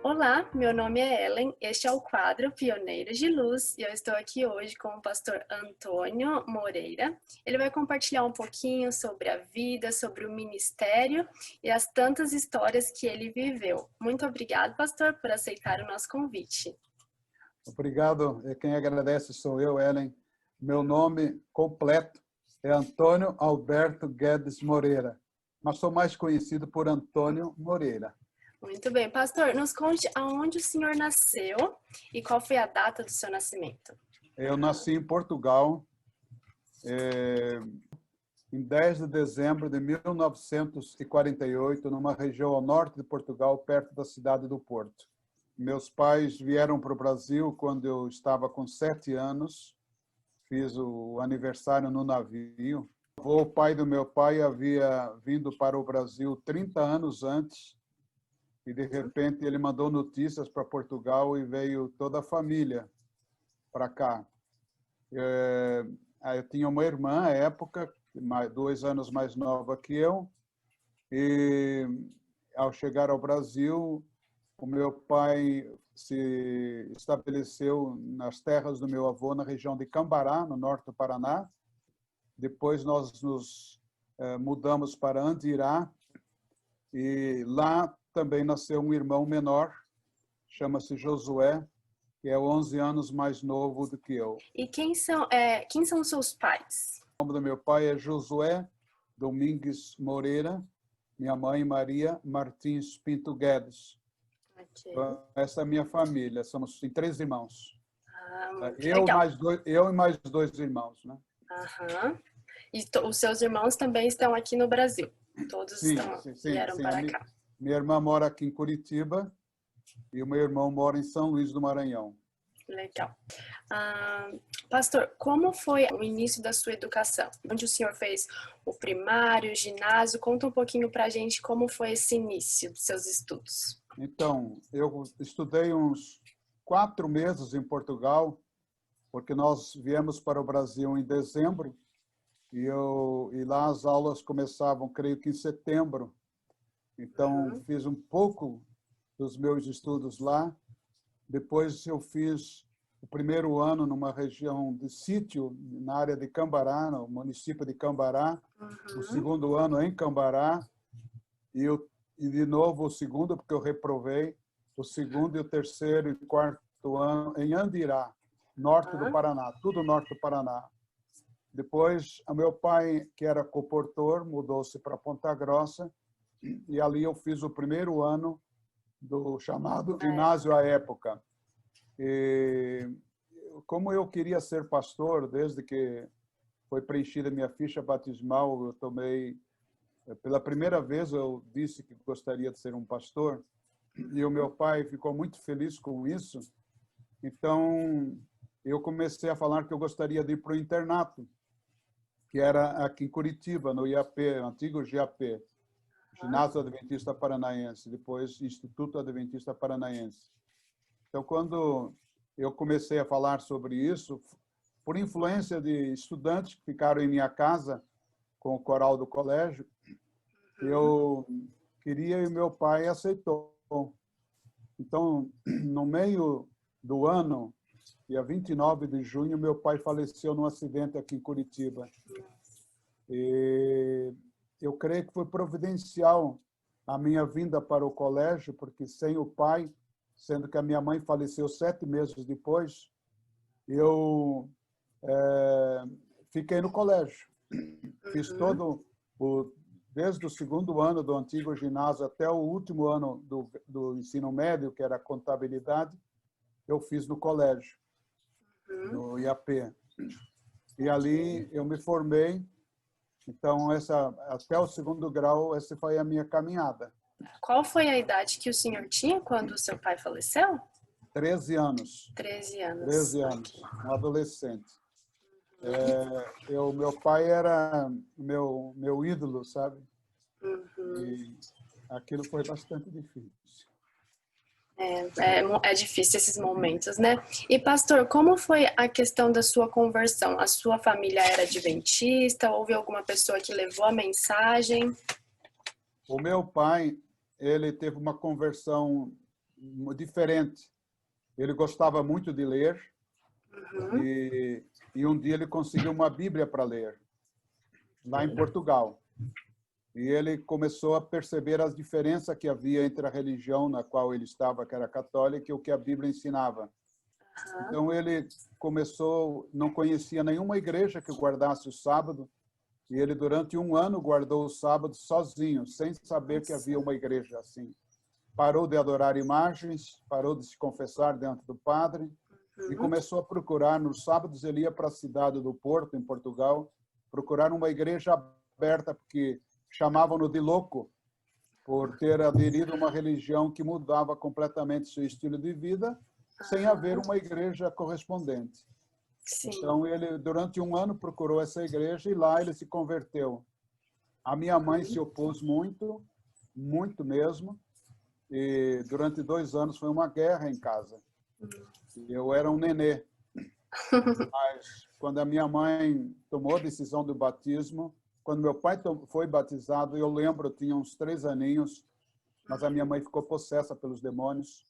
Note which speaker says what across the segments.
Speaker 1: Olá, meu nome é Ellen, este é o quadro Pioneiros de Luz e eu estou aqui hoje com o pastor Antônio Moreira. Ele vai compartilhar um pouquinho sobre a vida, sobre o ministério e as tantas histórias que ele viveu. Muito obrigado, pastor, por aceitar o nosso convite.
Speaker 2: Obrigado. Quem agradece sou eu, Ellen. Meu nome completo é Antônio Alberto Guedes Moreira, mas sou mais conhecido por Antônio Moreira.
Speaker 1: Muito bem. Pastor, nos conte aonde o senhor nasceu e qual foi a data do seu nascimento.
Speaker 2: Eu nasci em Portugal em 10 de dezembro de 1948, numa região ao norte de Portugal, perto da cidade do Porto. Meus pais vieram para o Brasil quando eu estava com 7 anos. Fiz o aniversário no navio. O pai do meu pai havia vindo para o Brasil 30 anos antes e, de repente, ele mandou notícias para Portugal e veio toda a família para cá. Eu tinha uma irmã, à época, 2 anos mais nova que eu, e, ao chegar ao Brasil, o meu pai se estabeleceu nas terras do meu avô, na região de Cambará, no norte do Paraná. Depois nós nos mudamos para Andirá, e lá também nasceu um irmão menor, chama-se Josué, que é 11 anos mais novo do que eu.
Speaker 1: E quem são os seus pais?
Speaker 2: O nome do meu pai é Josué Domingues Moreira, minha mãe Maria Martins Pinto Guedes.
Speaker 1: Okay.
Speaker 2: Essa é a minha família, somos em 3 irmãos.
Speaker 1: Eu
Speaker 2: e mais 2 irmãos, né?
Speaker 1: Uhum. E os seus irmãos também estão aqui no Brasil? Todos vieram para cá?
Speaker 2: Minha irmã mora aqui em Curitiba e o meu irmão mora em São Luís do Maranhão.
Speaker 1: Legal. Pastor, como foi o início da sua educação? Onde o senhor fez o primário, o ginásio? Conta um pouquinho para a gente como foi esse início dos seus estudos.
Speaker 2: Então, eu estudei uns 4 meses em Portugal, porque nós viemos para o Brasil em dezembro e lá as aulas começavam, creio que em setembro. Então, fiz um pouco dos meus estudos lá. Depois eu fiz o primeiro ano numa região de sítio, na área de Cambará, no município de Cambará. O segundo ano em Cambará. E de novo o segundo, porque eu reprovei. O segundo e o terceiro e quarto ano em Andirá, norte do Paraná, tudo norte do Paraná. Depois, o meu pai, que era coportor, mudou-se para Ponta Grossa, e ali eu fiz o primeiro ano do chamado ginásio à época. E como eu queria ser pastor, desde que foi preenchida minha ficha batismal, eu tomei, pela primeira vez eu disse que gostaria de ser um pastor, e o meu pai ficou muito feliz com isso. Então, eu comecei a falar que eu gostaria de ir para o internato, que era aqui em Curitiba, no IAP, antigo GAP, Ginásio Adventista Paranaense, depois Instituto Adventista Paranaense. Então, quando eu comecei a falar sobre isso, por influência de estudantes que ficaram em minha casa com o coral do colégio, eu queria e meu pai aceitou. Então, no meio do ano, dia 29 de junho, meu pai faleceu num acidente aqui em Curitiba. E eu creio que foi providencial a minha vinda para o colégio, porque sem o pai, sendo que a minha mãe faleceu 7 meses depois, eu fiquei no colégio. Fiz desde o segundo ano do antigo ginásio até o último ano do ensino médio, que era contabilidade, eu fiz no colégio, no IAP. E ali eu me formei. Então, até o segundo grau, essa foi a minha caminhada.
Speaker 1: Qual foi a idade que o senhor tinha quando o seu pai faleceu?
Speaker 2: 13 anos.
Speaker 1: 13 anos.
Speaker 2: 13 anos, um adolescente. Meu pai era meu ídolo, sabe? E aquilo foi bastante difícil.
Speaker 1: É difícil esses momentos, né? E, pastor, como foi a questão da sua conversão? A sua família era adventista? Houve alguma pessoa que levou a mensagem?
Speaker 2: O meu pai, ele teve uma conversão diferente. Ele gostava muito de ler e um dia ele conseguiu uma Bíblia para ler, lá em Portugal. E ele começou a perceber as diferenças que havia entre a religião na qual ele estava, que era católica, e o que a Bíblia ensinava. Então ele começou, não conhecia nenhuma igreja que guardasse o sábado, e ele durante um ano guardou o sábado sozinho, sem saber que havia uma igreja assim. Parou de adorar imagens, parou de se confessar diante do padre, e começou a procurar. Nos sábados ele ia para a cidade do Porto, em Portugal, procurar uma igreja aberta, porque chamavam-no de louco, por ter aderido a uma religião que mudava completamente seu estilo de vida, sem haver uma igreja correspondente.
Speaker 1: Sim.
Speaker 2: Então, ele, durante um ano, procurou essa igreja e lá ele se converteu. A minha mãe se opôs muito, muito mesmo, e durante 2 anos foi uma guerra em casa. Eu era um nenê, mas quando a minha mãe tomou a decisão do batismo, quando meu pai foi batizado, eu lembro, eu tinha uns 3 aninhos, mas a minha mãe ficou possessa pelos demônios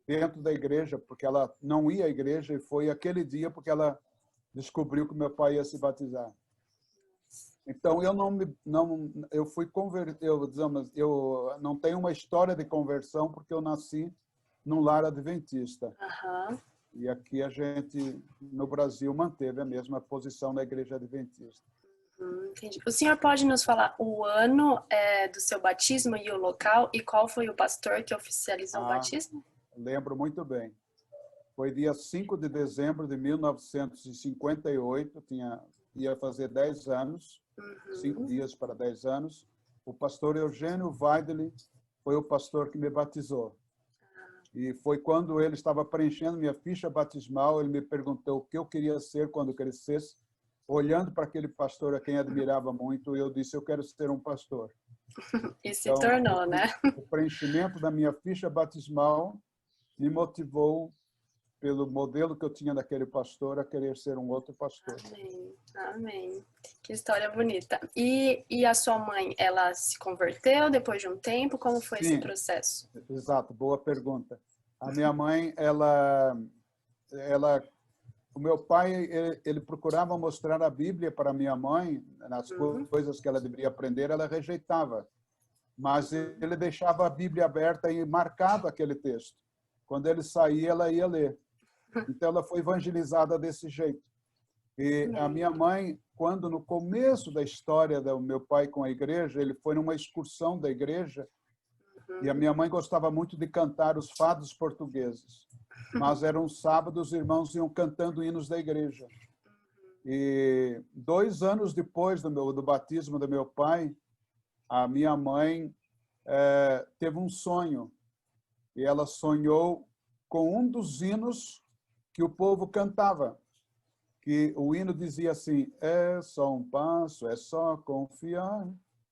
Speaker 2: dentro da igreja, porque ela não ia à igreja, e foi aquele dia porque ela descobriu que meu pai ia se batizar. Então eu fui convertido, eu não tenho uma história de conversão porque eu nasci num lar adventista. E aqui a gente no Brasil manteve a mesma posição da igreja adventista.
Speaker 1: Entendi. O senhor pode nos falar o ano do seu batismo e o local, e qual foi o pastor que oficializou o batismo?
Speaker 2: Lembro muito bem. Foi dia 5 de dezembro de 1958, ia fazer 10 anos, 5 dias para 10 anos. O pastor Eugênio Weidli foi o pastor que me batizou. E foi quando ele estava preenchendo minha ficha batismal, ele me perguntou o que eu queria ser quando crescesse. Olhando para aquele pastor a quem admirava muito, eu disse, eu quero ser um pastor.
Speaker 1: E se tornou, né?
Speaker 2: O preenchimento da minha ficha batismal me motivou, pelo modelo que eu tinha daquele pastor, a querer ser um outro pastor.
Speaker 1: Amém, amém. Que história bonita. E a sua mãe, ela se converteu depois de um tempo? Como foi esse processo?
Speaker 2: Exato, boa pergunta. A minha mãe, o meu pai, ele procurava mostrar a Bíblia para minha mãe, nas coisas que ela deveria aprender, ela rejeitava. Mas ele deixava a Bíblia aberta e marcado aquele texto. Quando ele saía, ela ia ler. Então, ela foi evangelizada desse jeito. E a minha mãe, quando no começo da história do meu pai com a igreja, ele foi numa excursão da igreja, e a minha mãe gostava muito de cantar os fados portugueses. Mas eram sábados, os irmãos iam cantando hinos da igreja. E 2 anos depois do batismo do meu pai, a minha mãe teve um sonho. E ela sonhou com um dos hinos que o povo cantava. Que o hino dizia assim, é só um passo, é só confiar,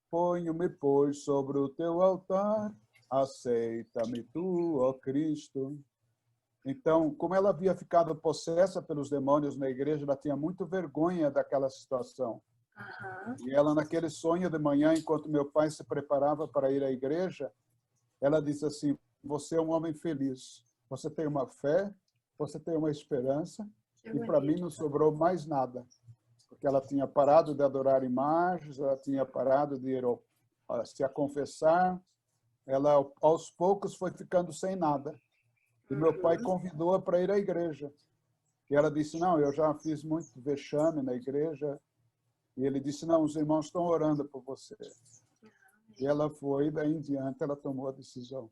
Speaker 2: ponho-me, pois, sobre o teu altar, aceita-me tu, ó Cristo. Então, como ela havia ficado possessa pelos demônios na igreja, ela tinha muito vergonha daquela situação. E ela, naquele sonho de manhã, enquanto meu pai se preparava para ir à igreja, ela disse assim, você é um homem feliz, você tem uma fé, você tem uma esperança, e para mim não sobrou mais nada. Porque ela tinha parado de adorar imagens, ela tinha parado de ir se a confessar, ela aos poucos foi ficando sem nada. E meu pai convidou-a para ir à igreja. E ela disse, não, eu já fiz muito vexame na igreja. E ele disse, não, os irmãos estão orando por você. E ela foi, daí em diante ela tomou a decisão.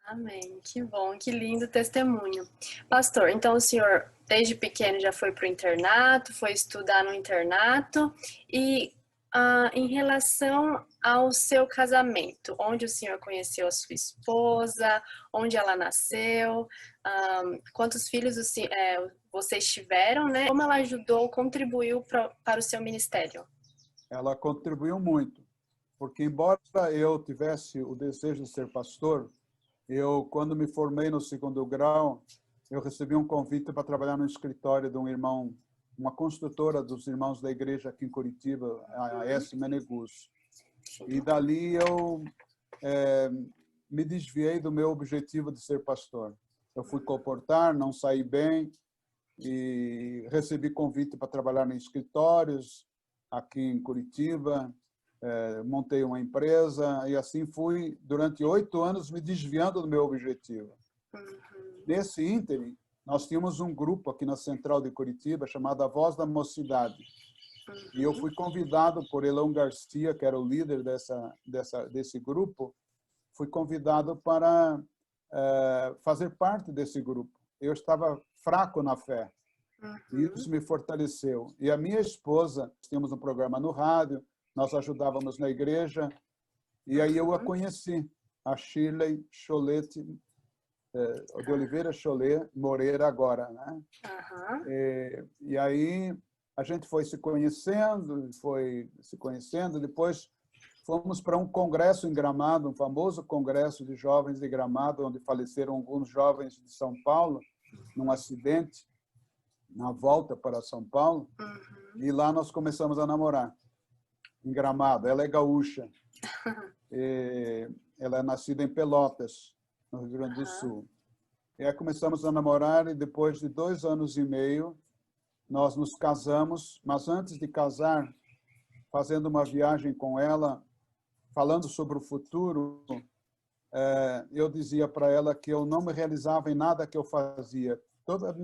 Speaker 1: Amém, que bom, que lindo testemunho. Pastor, então o senhor desde pequeno já foi para o internato, foi estudar no internato, e em relação ao seu casamento, onde o senhor conheceu a sua esposa, onde ela nasceu, quantos filhos vocês tiveram, né? Como ela ajudou, contribuiu para o seu ministério?
Speaker 2: Ela contribuiu muito, porque embora eu tivesse o desejo de ser pastor, quando me formei no 2º grau, eu recebi um convite para trabalhar no escritório de um irmão, uma construtora dos irmãos da igreja aqui em Curitiba, a S. Menegus. E dali eu me desviei do meu objetivo de ser pastor. Eu fui comportar, não saí bem e recebi convite para trabalhar em escritórios aqui em Curitiba, montei uma empresa e assim fui durante 8 anos me desviando do meu objetivo. Nesse ínterim, nós tínhamos um grupo aqui na Central de Curitiba chamado A Voz da Mocidade. E eu fui convidado por Elão Garcia, que era o líder desse grupo, fui convidado para fazer parte desse grupo. Eu estava fraco na fé. E isso me fortaleceu. E a minha esposa, tínhamos um programa no rádio, nós ajudávamos na igreja, e aí eu a conheci, a Shirley Cholete, de Oliveira Cholet Moreira agora, né? E aí a gente foi se conhecendo, depois fomos para um congresso em Gramado, um famoso congresso de jovens de Gramado, onde faleceram alguns jovens de São Paulo, num acidente, na volta para São Paulo, e lá nós começamos a namorar, em Gramado. Ela é gaúcha, ela é nascida em Pelotas, no Rio Grande do Sul. E aí começamos a namorar e depois de 2 anos e meio, nós nos casamos, mas antes de casar, fazendo uma viagem com ela, falando sobre o futuro, eu dizia para ela que eu não me realizava em nada que eu fazia. Toda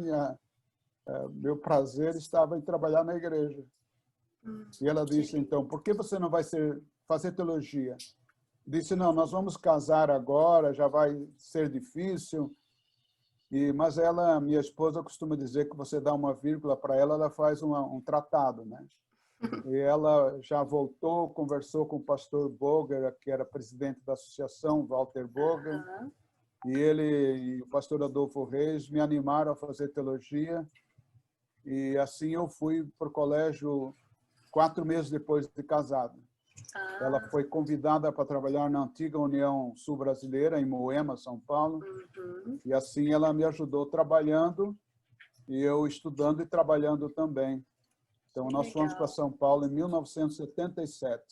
Speaker 2: meu prazer estava em trabalhar na igreja. E ela disse, então, por que você não vai fazer teologia? Disse, não, nós vamos casar agora, já vai ser difícil. Mas ela, minha esposa, costuma dizer que você dá uma vírgula para ela, ela faz um tratado, né? E ela já voltou, conversou com o pastor Boger, que era presidente da associação, Walter Boger, e ele e o pastor Adolfo Reis me animaram a fazer teologia. E assim eu fui para o colégio 4 meses depois de casado. Ela foi convidada para trabalhar na antiga União Sul-Brasileira, em Moema, São Paulo. E assim ela me ajudou trabalhando e eu estudando e trabalhando também. Então, nós fomos para São Paulo em 1977.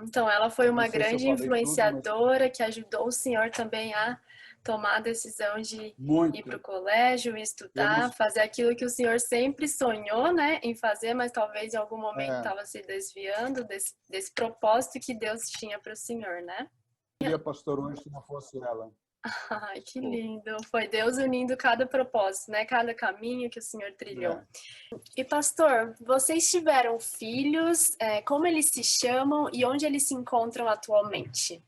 Speaker 1: Então, ela foi uma
Speaker 2: Não sei se eu
Speaker 1: grande
Speaker 2: falei tudo,
Speaker 1: influenciadora que ajudou o senhor também a tomar a decisão de ir para o colégio, estudar, fazer aquilo que o senhor sempre sonhou, né, em fazer, mas talvez em algum momento estava se desviando desse propósito que Deus tinha para o senhor, né?
Speaker 2: Eu seria pastor hoje se não fosse ela.
Speaker 1: Ai, que lindo! Foi Deus unindo cada propósito, né? Cada caminho que o senhor trilhou. E pastor, vocês tiveram filhos? Como eles se chamam e onde eles se encontram atualmente?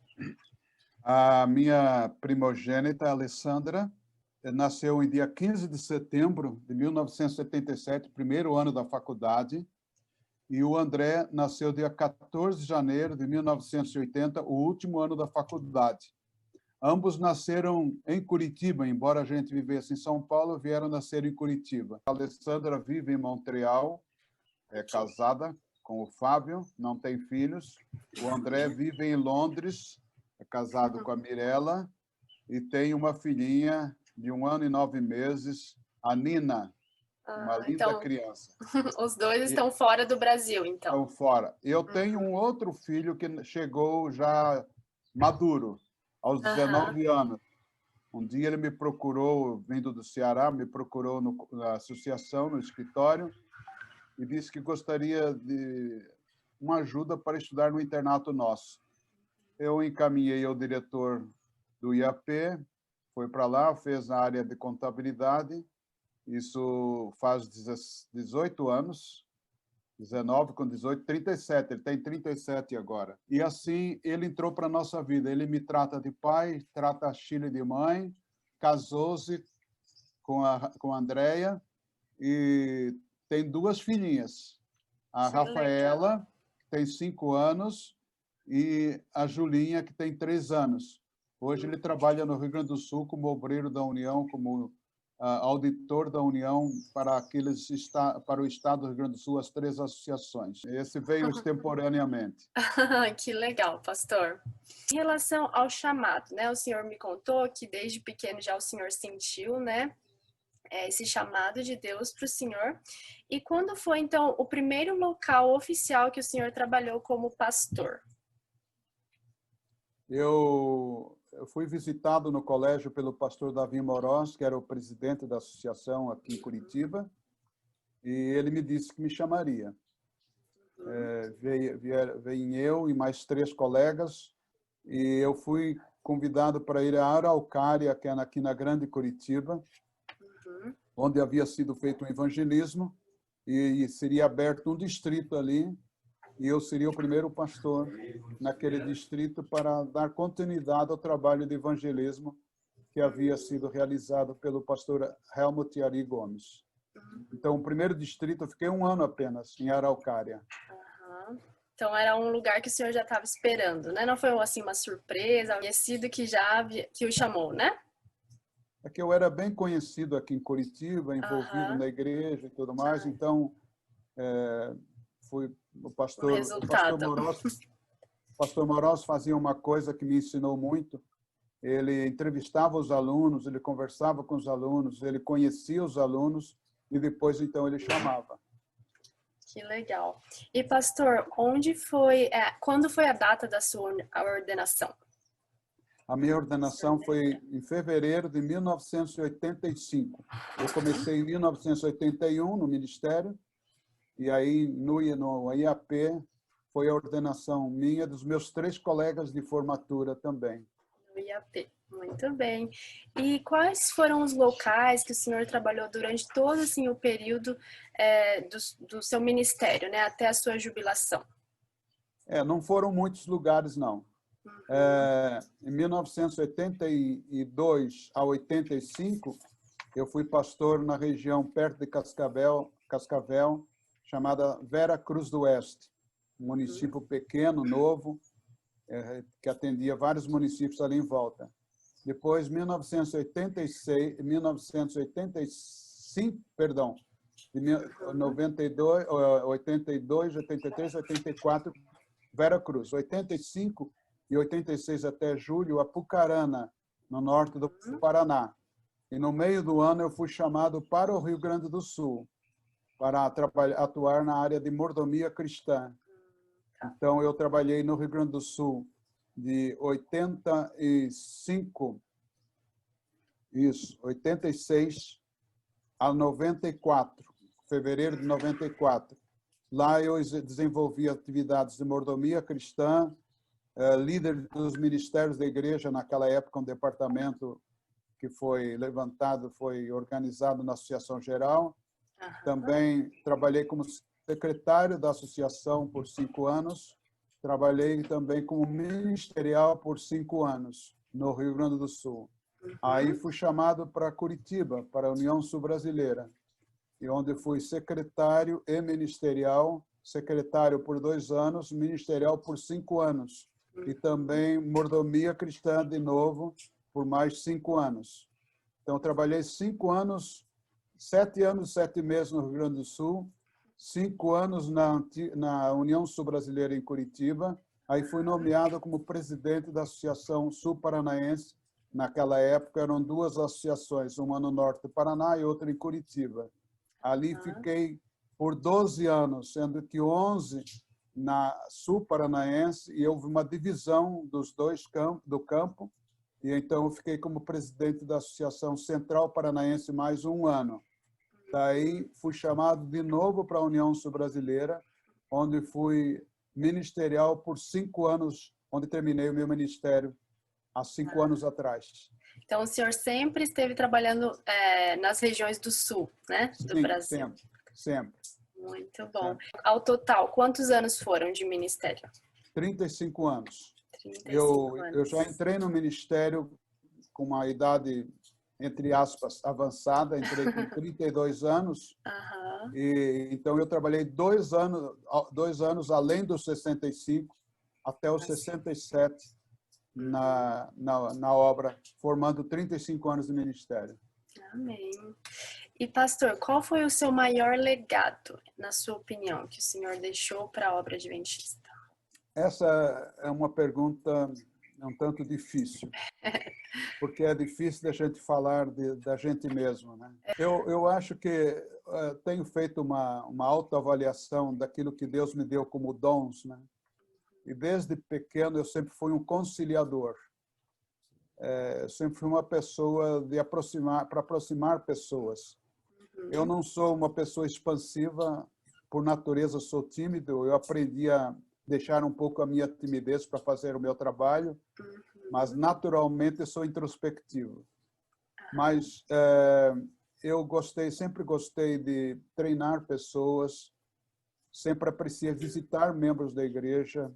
Speaker 2: A minha primogênita, Alessandra, nasceu em dia 15 de setembro de 1977, primeiro ano da faculdade, e o André nasceu dia 14 de janeiro de 1980, o último ano da faculdade. Ambos nasceram em Curitiba, embora a gente vivesse em São Paulo, vieram nascer em Curitiba. A Alessandra vive em Montreal, é casada com o Fábio, não tem filhos. O André vive em Londres, é casado com a Mirella e tem uma filhinha de 1 ano e 9 meses, a Nina, uma linda criança.
Speaker 1: Os dois estão fora do Brasil, então.
Speaker 2: Estão fora. Eu tenho um outro filho que chegou já maduro, aos 19 anos. Um dia ele me procurou, vindo do Ceará, me procurou na associação, no escritório, e disse que gostaria de uma ajuda para estudar no internato nosso. Eu encaminhei ao diretor do IAP, foi para lá, fez a área de contabilidade, isso faz 18 anos, 19 com 18, 37, ele tem 37 agora. E assim ele entrou para a nossa vida. Ele me trata de pai, trata a Chile de mãe, casou-se com a Andréia e tem 2 filhinhas. A Rafaela, que tem 5 anos, e a Julinha, que tem 3 anos. Hoje ele trabalha no Rio Grande do Sul como obreiro da União, como auditor da União para o Estado do Rio Grande do Sul, as 3 associações. Esse veio extemporaneamente.
Speaker 1: Que legal, pastor. Em relação ao chamado, né? O senhor me contou que desde pequeno já o senhor sentiu, né? Esse chamado de Deus para o senhor. E quando foi, então, o primeiro local oficial que o senhor trabalhou como pastor?
Speaker 2: Eu eu fui visitado no colégio pelo pastor Davi Moroz, que era o presidente da associação aqui em Curitiba, e ele me disse que me chamaria. Veio eu e mais 3 colegas, e eu fui convidado para ir à Araucária, que é aqui na Grande Curitiba, onde havia sido feito um evangelismo, e seria aberto um distrito ali, e eu seria o primeiro pastor naquele distrito para dar continuidade ao trabalho de evangelismo que havia sido realizado pelo pastor Helmut Ari Gomes. Então, o primeiro distrito, eu fiquei 1 ano apenas em Araucária.
Speaker 1: Então, era um lugar que o senhor já estava esperando, né? Não foi assim uma surpresa, conhecido que o chamou, né?
Speaker 2: É que eu era bem conhecido aqui em Curitiba, envolvido na igreja e tudo mais, então foi o pastor Moroz. O pastor Moroz fazia uma coisa que me ensinou muito. Ele entrevistava os alunos, ele conversava com os alunos, ele conhecia os alunos e depois então ele chamava.
Speaker 1: Que legal. E pastor, quando foi a data da sua ordenação?
Speaker 2: A minha ordenação foi em fevereiro de 1985. Eu comecei em 1981 no ministério, e aí no IAP foi a ordenação minha dos meus 3 colegas de formatura também.
Speaker 1: No IAP, muito bem. E quais foram os locais que o senhor trabalhou durante todo assim, o período do seu ministério, né, até a sua jubilação?
Speaker 2: Não foram muitos lugares, não. Em 1982 a 85, eu fui pastor na região perto de Cascavel, chamada Vera Cruz do Oeste, um município pequeno, novo, que atendia vários municípios ali em volta. Depois, 1985, perdão, de 92, 82, 83, 84, Vera Cruz. 85 e 86 até julho, Apucarana, no norte do Paraná. E no meio do ano eu fui chamado para o Rio Grande do Sul, para atuar na área de mordomia cristã. Então, eu trabalhei no Rio Grande do Sul de 86 a 94, fevereiro de 94. Lá eu desenvolvi atividades de mordomia cristã, líder dos ministérios da igreja, naquela época um departamento que foi levantado, foi organizado na Associação Geral. Também trabalhei como secretário da associação por 5 anos. Trabalhei também como ministerial por 5 anos no Rio Grande do Sul. Aí fui chamado para Curitiba, para a União Sul-Brasileira, e onde fui secretário e ministerial, secretário por 2 anos, ministerial por 5 anos, e também mordomia cristã de novo por mais 5 anos. Então, trabalhei 5 anos, 7 anos, 7 meses no Rio Grande do Sul, 5 anos na União Sul-Brasileira em Curitiba. Aí fui nomeado como presidente da Associação Sul-Paranaense. Naquela época eram 2 associações, uma no norte do Paraná e outra em Curitiba. Ali fiquei por 12 anos, sendo que 11 na Sul-Paranaense, e houve uma divisão dos 2 do campo, e então eu fiquei como presidente da Associação Central Paranaense mais 1 ano. Daí fui chamado de novo para a União Sul-Brasileira, onde fui ministerial por 5 anos, onde terminei o meu ministério há 5 anos atrás.
Speaker 1: Então, o senhor sempre esteve trabalhando nas regiões do sul, né, do
Speaker 2: Sim,
Speaker 1: Brasil?
Speaker 2: Sempre.
Speaker 1: Muito bom.
Speaker 2: Sempre.
Speaker 1: Ao total, quantos anos foram de ministério?
Speaker 2: 35 anos.
Speaker 1: 35 anos.
Speaker 2: Eu já entrei no ministério com uma idade, entre aspas, avançada, entrei com 32 anos. E, então, eu trabalhei 2 anos além dos 65, até os 67, na obra, formando 35 anos de ministério.
Speaker 1: Amém. E, pastor, qual foi o seu maior legado, na sua opinião, que o senhor deixou para a obra adventista?
Speaker 2: Essa é uma pergunta um tanto difícil, porque é difícil da gente falar da gente mesmo, né? Eu acho que tenho feito uma autoavaliação daquilo que Deus me deu como dons, né? E desde pequeno eu sempre fui um conciliador. eu sempre fui uma pessoa para aproximar pessoas. Eu não sou uma pessoa expansiva, por natureza sou tímido, eu aprendi a deixar um pouco a minha timidez para fazer o meu trabalho, mas naturalmente eu sou introspectivo. Mas eu sempre gostei de treinar pessoas, sempre apreciei visitar membros da igreja,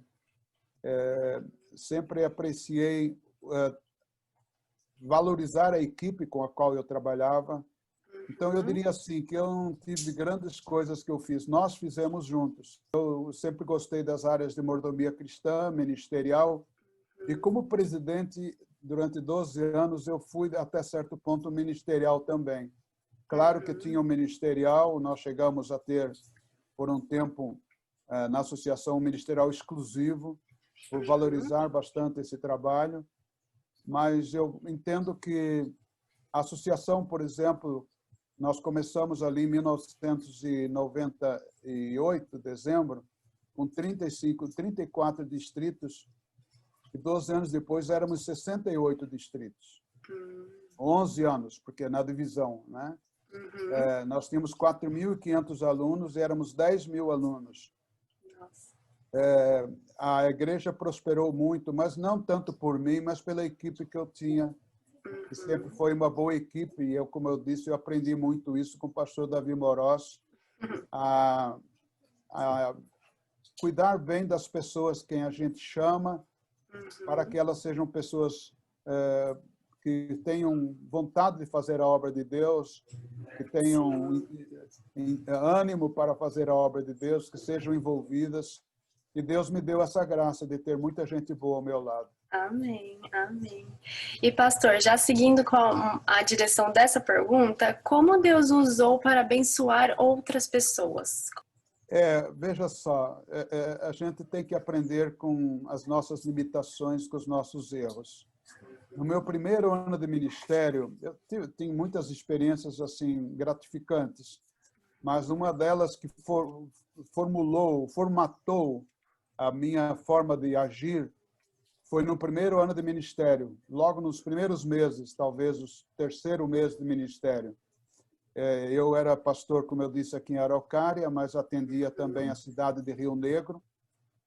Speaker 2: sempre apreciei valorizar a equipe com a qual eu trabalhava. Então, eu diria assim, que eu não tive grandes coisas que eu fiz. Nós fizemos juntos. Eu sempre gostei das áreas de mordomia cristã, ministerial. E como presidente, durante 12 anos, eu fui até certo ponto ministerial também. Claro que tinha um ministerial, nós chegamos a ter, por um tempo, na associação, um ministerial exclusivo, por valorizar bastante esse trabalho. Mas eu entendo que a associação, por exemplo, nós começamos ali em 1998, dezembro, com 34 distritos, e 12 anos depois éramos 68 distritos. 11 anos, porque na divisão, né? Nós tínhamos 4.500 alunos e éramos 10.000 alunos. A igreja prosperou muito, mas não tanto por mim, mas pela equipe que eu tinha, que sempre foi uma boa equipe. E eu, como eu disse, eu aprendi muito isso com o pastor Davi Morós, a cuidar bem das pessoas quem a gente chama, para que elas sejam pessoas que tenham vontade de fazer a obra de Deus, que tenham ânimo para fazer a obra de Deus, que sejam envolvidas. E Deus me deu essa graça de ter muita gente boa ao meu lado.
Speaker 1: Amém, amém. E pastor, já seguindo com a direção dessa pergunta, como Deus usou para abençoar outras pessoas?
Speaker 2: Veja só, a gente tem que aprender com as nossas limitações, com os nossos erros. No meu primeiro ano de ministério, eu tenho muitas experiências assim gratificantes, mas uma delas que formatou a minha forma de agir foi no primeiro ano de ministério, logo nos primeiros meses, talvez o terceiro mês de ministério. Eu era pastor, como eu disse, aqui em Araucária, mas atendia também a cidade de Rio Negro.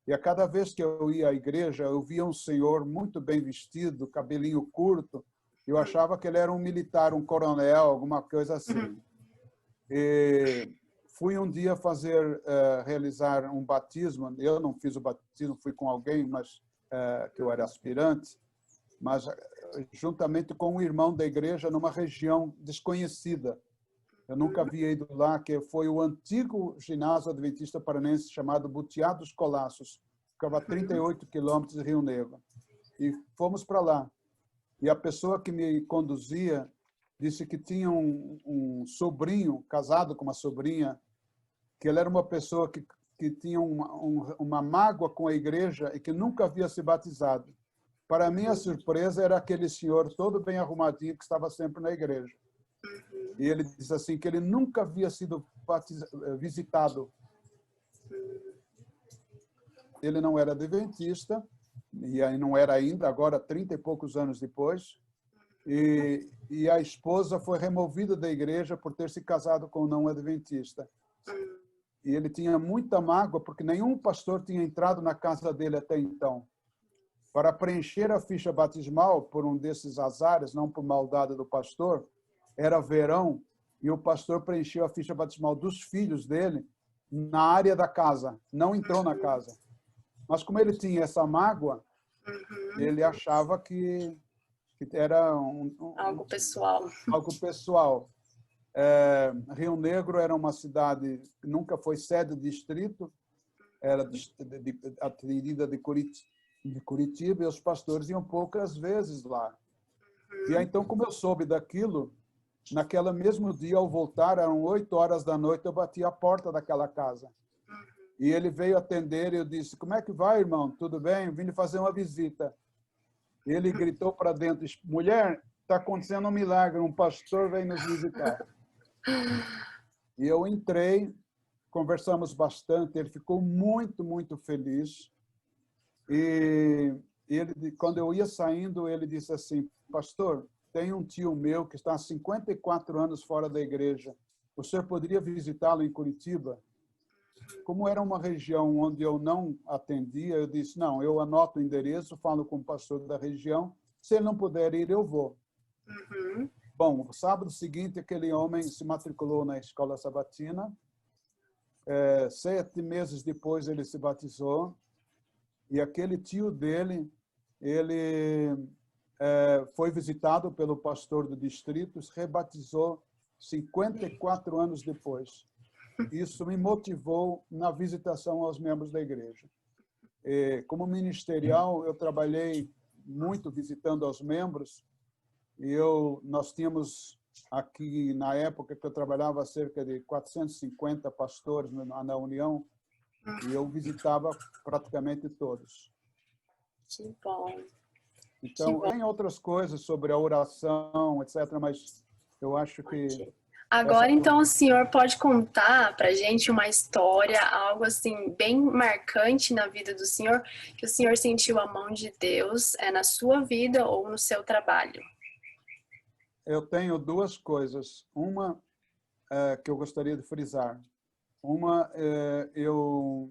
Speaker 2: E a cada vez que eu ia à igreja, eu via um senhor muito bem vestido, cabelinho curto. Eu achava que ele era um militar, um coronel, alguma coisa assim. E fui um dia realizar um batismo. Eu não fiz o batismo, fui com alguém, mas que eu era aspirante, mas juntamente com um irmão da igreja numa região desconhecida. Eu nunca havia ido lá, que foi o antigo ginásio adventista paranense chamado Butiá dos Colaços. Ficava a 38 quilômetros de Rio Negro. E fomos para lá. E a pessoa que me conduzia disse que tinha um sobrinho, casado com uma sobrinha, que ele era uma pessoa que tinha uma mágoa com a igreja e que nunca havia se batizado. Para minha surpresa, era aquele senhor todo bem arrumadinho que estava sempre na igreja. E ele diz assim que ele nunca havia sido visitado. Ele não era adventista, e aí não era ainda, agora 30 e poucos anos depois. E a esposa foi removida da igreja por ter se casado com um não adventista. E ele tinha muita mágoa, porque nenhum pastor tinha entrado na casa dele até então. Para preencher a ficha batismal, por um desses azares, não por maldade do pastor, era verão, e o pastor preencheu a ficha batismal dos filhos dele na área da casa, não entrou na casa. Mas como ele tinha essa mágoa, ele achava que era
Speaker 1: algo pessoal.
Speaker 2: Algo pessoal. Rio Negro era uma cidade que nunca foi sede de distrito, era atendida de Curitiba, e os pastores iam poucas vezes lá. E aí, então, como eu soube daquilo, naquele mesmo dia, ao voltar, eram 8 horas da noite, eu bati a porta daquela casa. E ele veio atender e eu disse, como é que vai, irmão? Tudo bem? Eu vim fazer uma visita. Ele gritou para dentro, mulher, está acontecendo um milagre, um pastor veio nos visitar. E eu entrei, conversamos bastante, ele ficou muito, muito feliz. E quando eu ia saindo, ele disse assim: pastor, tem um tio meu que está há 54 anos fora da igreja. O senhor poderia visitá-lo em Curitiba? Como era uma região onde eu não atendia, eu disse: não, eu anoto o endereço, falo com o pastor da região. Se ele não puder ir, eu vou.
Speaker 1: Uhum.
Speaker 2: Bom, no sábado seguinte, aquele homem se matriculou na escola sabatina. 7 meses depois, ele se batizou. E aquele tio dele, ele foi visitado pelo pastor do distrito, se rebatizou 54 anos depois. Isso me motivou na visitação aos membros da igreja. Como ministerial, eu trabalhei muito visitando aos membros, e nós tínhamos aqui, na época que eu trabalhava, cerca de 450 pastores na União, e eu visitava praticamente todos.
Speaker 1: Que bom.
Speaker 2: Então, tem outras coisas sobre a oração, etc., mas eu acho que...
Speaker 1: Okay. Agora, então, o senhor pode contar para a gente uma história, algo assim, bem marcante na vida do senhor, que o senhor sentiu a mão de Deus na sua vida ou no seu trabalho?
Speaker 2: Eu tenho 2 coisas. Uma que eu gostaria de frisar. Uma, eu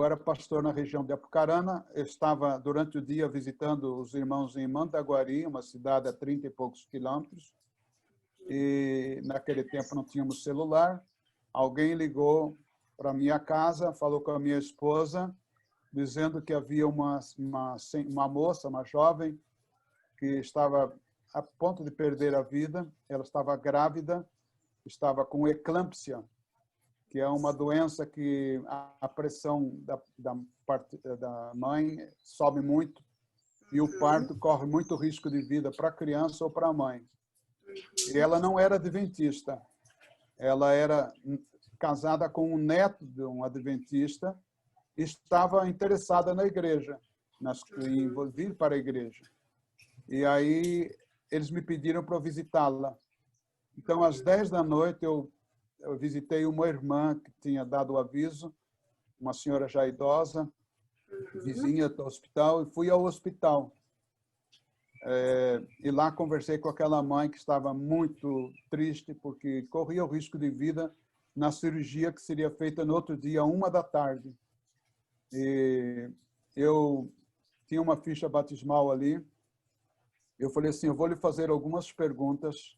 Speaker 2: era pastor na região de Apucarana, eu estava durante o dia visitando os irmãos em Mandaguari, uma cidade a 30 e poucos quilômetros, e naquele tempo não tínhamos celular. Alguém ligou para minha casa, falou com a minha esposa, dizendo que havia uma moça, uma jovem, que estava a ponto de perder a vida. Ela estava grávida, estava com eclâmpsia, que é uma doença que a pressão da mãe sobe muito e o parto corre muito risco de vida para a criança ou para a mãe. E ela não era adventista. Ela era casada com um neto de um adventista e estava interessada na igreja, em vir para a igreja. E aí eles me pediram para visitá-la. Então, às 10 da noite, eu visitei uma irmã que tinha dado o aviso, uma senhora já idosa, vizinha do hospital, e fui ao hospital. E lá conversei com aquela mãe que estava muito triste, porque corria o risco de vida na cirurgia que seria feita no outro dia, 1h da tarde. E eu tinha uma ficha batismal ali. Eu falei assim: eu vou lhe fazer algumas perguntas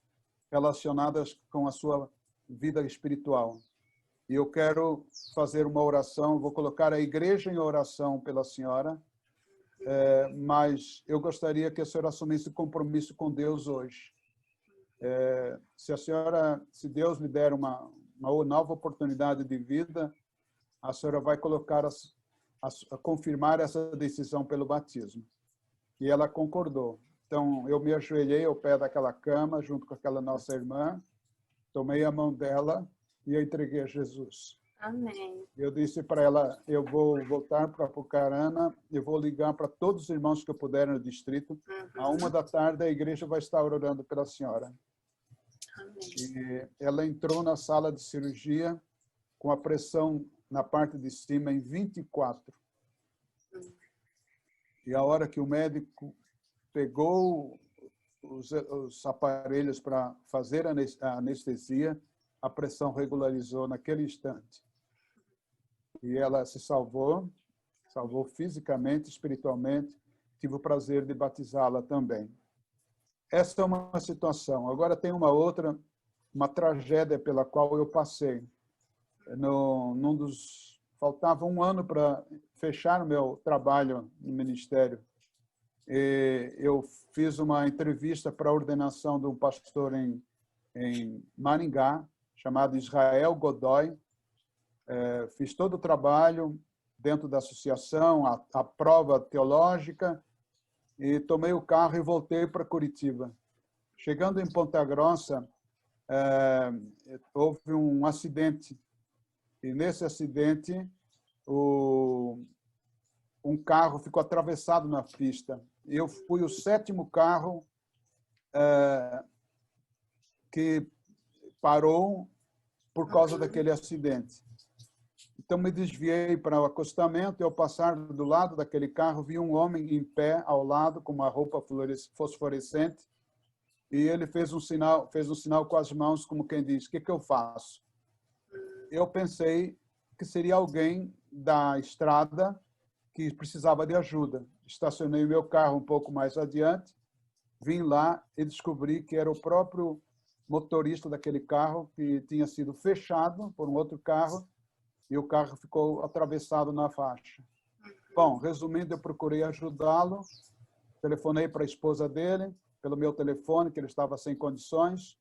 Speaker 2: relacionadas com a sua vida espiritual. E eu quero fazer uma oração, vou colocar a igreja em oração pela senhora, mas eu gostaria que a senhora assumisse compromisso com Deus hoje. Se Deus lhe der uma nova oportunidade de vida, a senhora vai colocar a confirmar essa decisão pelo batismo. E ela concordou. Então, eu me ajoelhei ao pé daquela cama, junto com aquela nossa irmã, tomei a mão dela e a entreguei a Jesus.
Speaker 1: Amém.
Speaker 2: Eu disse para ela: eu vou voltar para Apucarana, eu vou ligar para todos os irmãos que eu puder no distrito. À 1h da tarde, a igreja vai estar orando pela senhora.
Speaker 1: Amém.
Speaker 2: E ela entrou na sala de cirurgia com a pressão na parte de cima em 24. E a hora que o médico pegou os aparelhos para fazer a anestesia, a pressão regularizou naquele instante. E ela se salvou fisicamente, espiritualmente. Tive o prazer de batizá-la também. Essa é uma situação. Agora tem uma outra, uma tragédia pela qual eu passei. Faltava 1 ano para fechar o meu trabalho no ministério. Eu fiz uma entrevista para a ordenação de um pastor em Maringá, chamado Israel Godoy. Fiz todo o trabalho dentro da associação, a prova teológica, e tomei o carro e voltei para Curitiba. Chegando em Ponta Grossa, houve um acidente, e nesse acidente um carro ficou atravessado na pista. Eu fui o 7º carro que parou por causa daquele acidente. Então, me desviei para o acostamento e, ao passar do lado daquele carro, vi um homem em pé ao lado, com uma roupa fosforescente, e ele fez um sinal com as mãos, como quem diz, o que eu faço? Eu pensei que seria alguém da estrada que precisava de ajuda. Estacionei o meu carro um pouco mais adiante, vim lá e descobri que era o próprio motorista daquele carro, que tinha sido fechado por um outro carro, e o carro ficou atravessado na faixa. Bom, resumindo, eu procurei ajudá-lo, telefonei para a esposa dele, pelo meu telefone, que ele estava sem condições.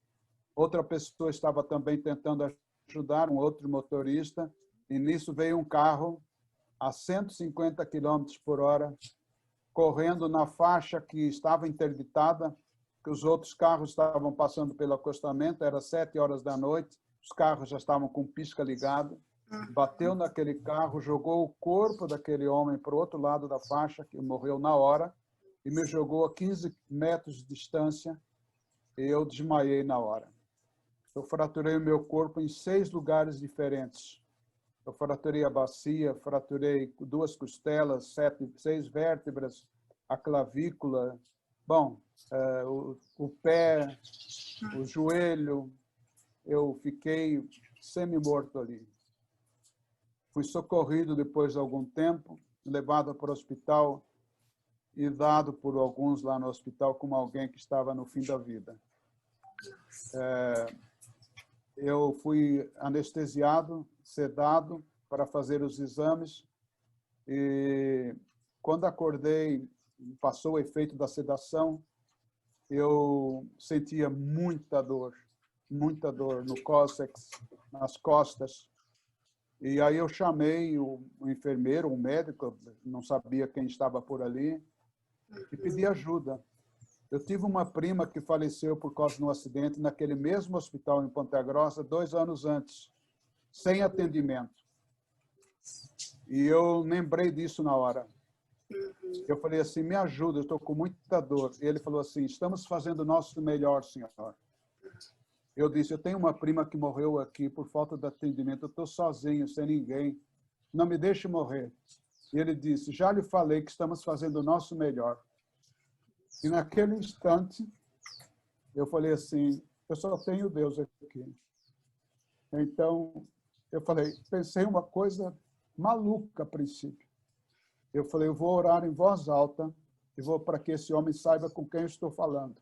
Speaker 2: Outra pessoa estava também tentando ajudar, um outro motorista, e nisso veio um carro a 150 km por hora, correndo na faixa que estava interditada, que os outros carros estavam passando pelo acostamento, era 7 horas da noite, os carros já estavam com pisca ligado, bateu naquele carro, jogou o corpo daquele homem para o outro lado da faixa, que morreu na hora, e me jogou a 15 metros de distância, e eu desmaiei na hora. Eu fraturei o meu corpo em 6 lugares diferentes. Eu fraturei a bacia, fraturei 2 costelas, 6 vértebras, a clavícula, bom, o pé, o joelho. Eu fiquei semi-morto ali. Fui socorrido depois de algum tempo, levado para o hospital e dado por alguns lá no hospital como alguém que estava no fim da vida. Eu fui anestesiado, sedado para fazer os exames, e quando acordei, passou o efeito da sedação, eu sentia muita dor no cóccix, nas costas. E aí eu chamei o enfermeiro, o médico, não sabia quem estava por ali, e pedi ajuda. Eu tive uma prima que faleceu por causa de um acidente naquele mesmo hospital em Ponta Grossa 2 anos antes, sem atendimento. E eu lembrei disso na hora. Eu falei assim, me ajuda, eu estou com muita dor. E ele falou assim, estamos fazendo o nosso melhor, senhor. Eu disse, eu tenho uma prima que morreu aqui por falta de atendimento, eu estou sozinho, sem ninguém, não me deixe morrer. E ele disse, já lhe falei que estamos fazendo o nosso melhor. E naquele instante, eu falei assim, eu só tenho Deus aqui. Então, eu falei, pensei uma coisa maluca a princípio. Eu falei, eu vou orar em voz alta e vou para que esse homem saiba com quem eu estou falando.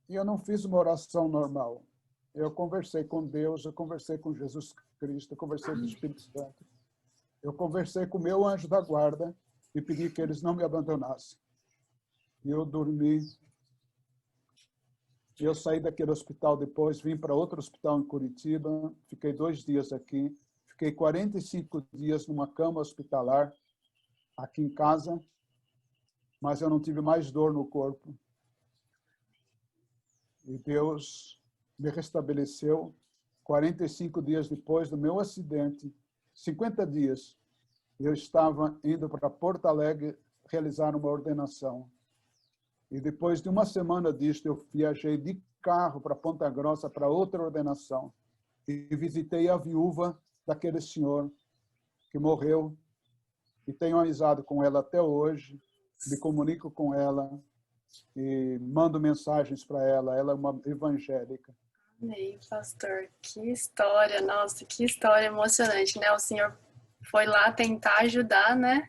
Speaker 2: E eu não fiz uma oração normal. Eu conversei com Deus, eu conversei com Jesus Cristo, eu conversei com o Espírito Santo. Eu conversei com o meu anjo da guarda e pedi que eles não me abandonassem. E eu dormi. Eu saí daquele hospital depois, vim para outro hospital em Curitiba, fiquei 2 dias aqui, fiquei 45 dias numa cama hospitalar, aqui em casa, mas eu não tive mais dor no corpo. E Deus me restabeleceu 45 dias depois do meu acidente, 50 dias, eu estava indo para Porto Alegre realizar uma ordenação. E depois de uma semana disto, eu viajei de carro para Ponta Grossa para outra ordenação. E visitei a viúva daquele senhor que morreu. E tenho amizade com ela até hoje, me comunico com ela e mando mensagens para ela. Ela é uma evangélica.
Speaker 1: Amém, pastor. Que história, nossa, que história emocionante, né? O senhor foi lá tentar ajudar, né?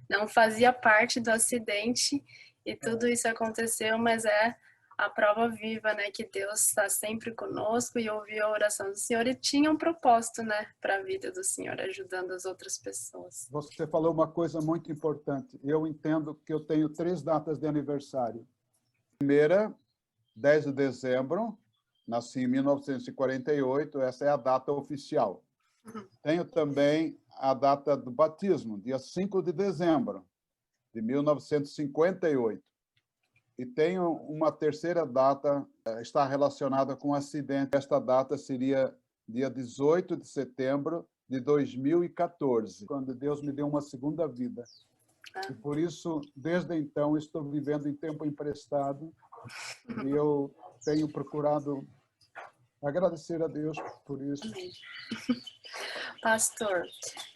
Speaker 1: Não fazia parte do acidente e tudo isso aconteceu, mas é a prova viva, né? Que Deus está sempre conosco e ouviu a oração do senhor e tinha um propósito, né? Para a vida do senhor, ajudando as outras pessoas.
Speaker 2: Você falou uma coisa muito importante. Eu entendo que eu tenho 3 datas de aniversário. Primeira, 10 de dezembro, nasci em 1948, essa é a data oficial. Tenho também a data do batismo, dia 5 de dezembro de 1958. E tenho uma terceira data, está relacionada com um acidente. Esta data seria dia 18 de setembro de 2014, quando Deus me deu uma segunda vida. E por isso, desde então, estou vivendo em tempo emprestado e eu tenho procurado agradecer a Deus por isso.
Speaker 1: Amém. Pastor,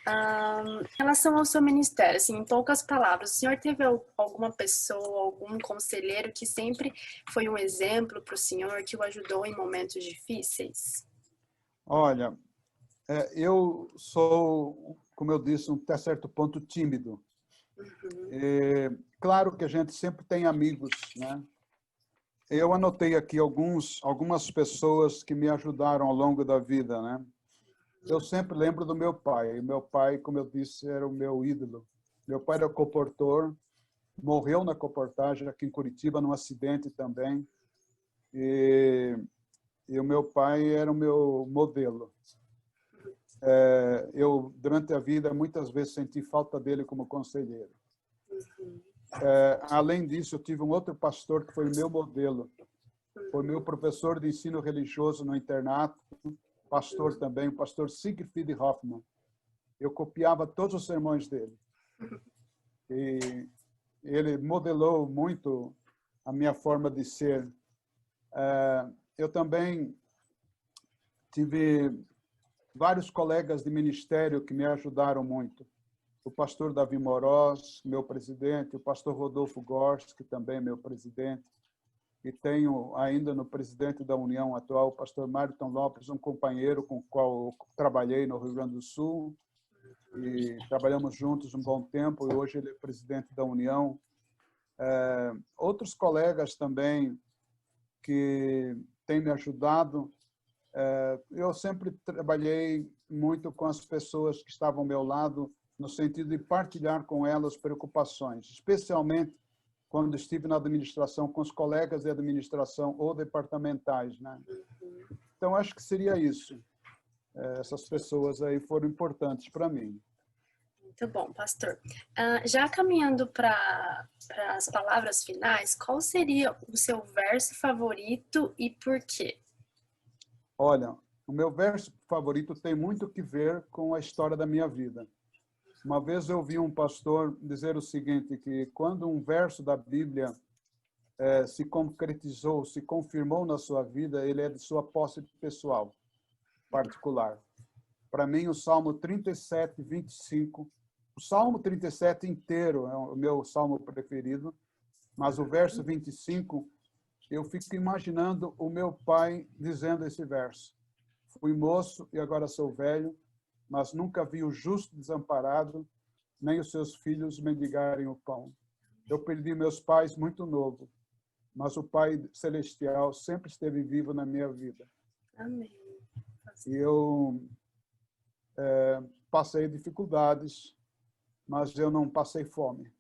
Speaker 1: em relação ao seu ministério, assim, em poucas palavras, o senhor teve alguma pessoa, algum conselheiro que sempre foi um exemplo para o senhor, que o ajudou em momentos difíceis?
Speaker 2: Olha, eu sou, como eu disse, até certo ponto tímido. Claro que a gente sempre tem amigos, né? Eu anotei aqui algumas pessoas que me ajudaram ao longo da vida, né? Eu sempre lembro do meu pai. Meu pai, como eu disse, era o meu ídolo. Meu pai era comportor, morreu na comportagem aqui em Curitiba, num acidente também. E o meu pai era o meu modelo. Eu, durante a vida, muitas vezes senti falta dele como conselheiro. Além disso, eu tive um outro pastor que foi o meu modelo. Foi meu professor de ensino religioso no internato, pastor também, o pastor Siegfried Hoffmann. Eu copiava todos os sermões dele. E ele modelou muito a minha forma de ser. Eu também tive vários colegas de ministério que me ajudaram muito. O pastor Davi Moroz, meu presidente, o pastor Rodolfo Gorski, que também é meu presidente. E tenho ainda no presidente da União atual, o pastor Marton Lopes, um companheiro com o qual eu trabalhei no Rio Grande do Sul. E trabalhamos juntos um bom tempo, e hoje ele é presidente da União. Outros colegas também que têm me ajudado. Eu sempre trabalhei muito com as pessoas que estavam ao meu lado, no sentido de partilhar com elas preocupações, especialmente quando estive na administração com os colegas de administração ou departamentais, né? Então, acho que seria isso. Essas pessoas aí foram importantes para mim.
Speaker 1: Muito bom, pastor. Já caminhando para as palavras finais, qual seria o seu verso favorito e por quê?
Speaker 2: Olha, o meu verso favorito tem muito que ver com a história da minha vida. Uma vez eu ouvi um pastor dizer o seguinte, que quando um verso da Bíblia se concretizou, se confirmou na sua vida, ele é de sua posse pessoal, particular. Para mim, o Salmo 37, 25, o Salmo 37 inteiro é o meu salmo preferido, mas o verso 25, eu fico imaginando o meu pai dizendo esse verso. Fui moço e agora sou velho, mas nunca vi o justo desamparado, nem os seus filhos mendigarem o pão. Eu perdi meus pais muito novo, mas o Pai Celestial sempre esteve vivo na minha vida.
Speaker 1: Amém.
Speaker 2: E eu passei dificuldades, mas eu não passei fome.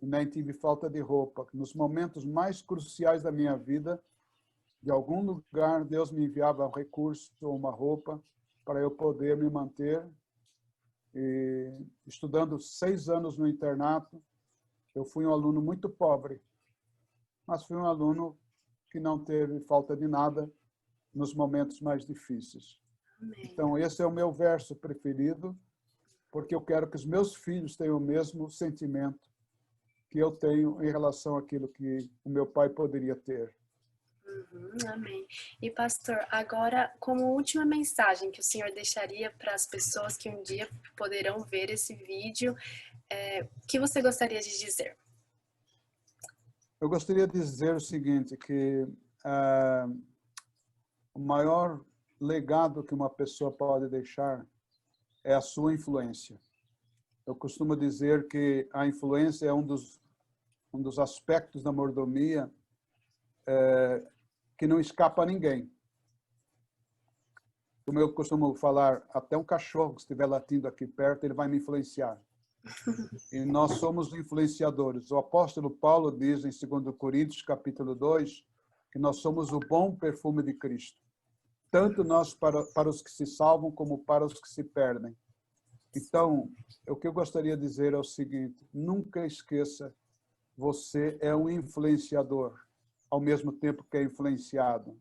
Speaker 2: E nem tive falta de roupa. Nos momentos mais cruciais da minha vida, de algum lugar, Deus me enviava um recurso ou uma roupa para eu poder me manter. E, estudando 6 anos no internato, eu fui um aluno muito pobre, mas fui um aluno que não teve falta de nada nos momentos mais difíceis.
Speaker 1: Amém.
Speaker 2: Então, esse é o meu verso preferido, porque eu quero que os meus filhos tenham o mesmo sentimento que eu tenho em relação àquilo que o meu pai poderia ter.
Speaker 1: Amém. E pastor, agora como última mensagem que o senhor deixaria para as pessoas que um dia poderão ver esse vídeo, o que você gostaria de dizer?
Speaker 2: Eu gostaria de dizer o seguinte, que o maior legado que uma pessoa pode deixar é a sua influência. Eu costumo dizer que a influência é um dos aspectos da mordomia que não escapa a ninguém. Como eu costumo falar, até um cachorro que estiver latindo aqui perto, ele vai me influenciar. E nós somos influenciadores. O apóstolo Paulo diz em 2 Coríntios, capítulo 2, que nós somos o bom perfume de Cristo. Tanto nós para os que se salvam, como para os que se perdem. Então, o que eu gostaria de dizer é o seguinte, nunca esqueça, você é um influenciador, ao mesmo tempo que é influenciado.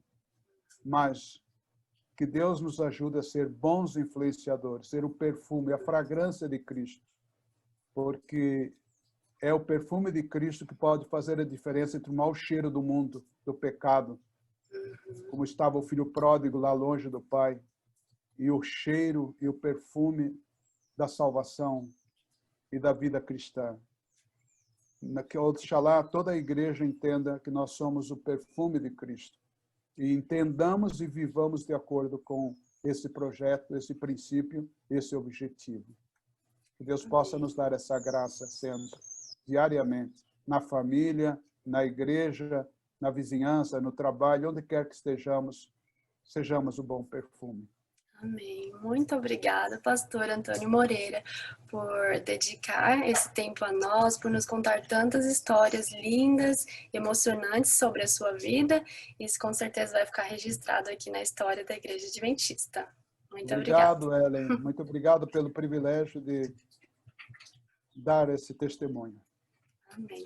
Speaker 2: Mas que Deus nos ajude a ser bons influenciadores, ser o perfume, a fragrância de Cristo. Porque é o perfume de Cristo que pode fazer a diferença entre o mau cheiro do mundo, do pecado, como estava o filho pródigo lá longe do pai, e o cheiro e o perfume da salvação e da vida cristã. Que oxalá toda a igreja entenda que nós somos o perfume de Cristo e entendamos e vivamos de acordo com esse projeto, esse princípio, esse objetivo. Que Deus possa nos dar essa graça sempre, diariamente, na família, na igreja, na vizinhança, no trabalho, onde quer que estejamos, sejamos o bom perfume.
Speaker 1: Amém. Muito obrigada, pastor Antônio Moreira, por dedicar esse tempo a nós, por nos contar tantas histórias lindas, emocionantes sobre a sua vida. Isso com certeza vai ficar registrado aqui na história da Igreja Adventista. Muito obrigada.
Speaker 2: Obrigado, Ellen. Muito obrigado pelo privilégio de dar esse testemunho.
Speaker 1: Amém.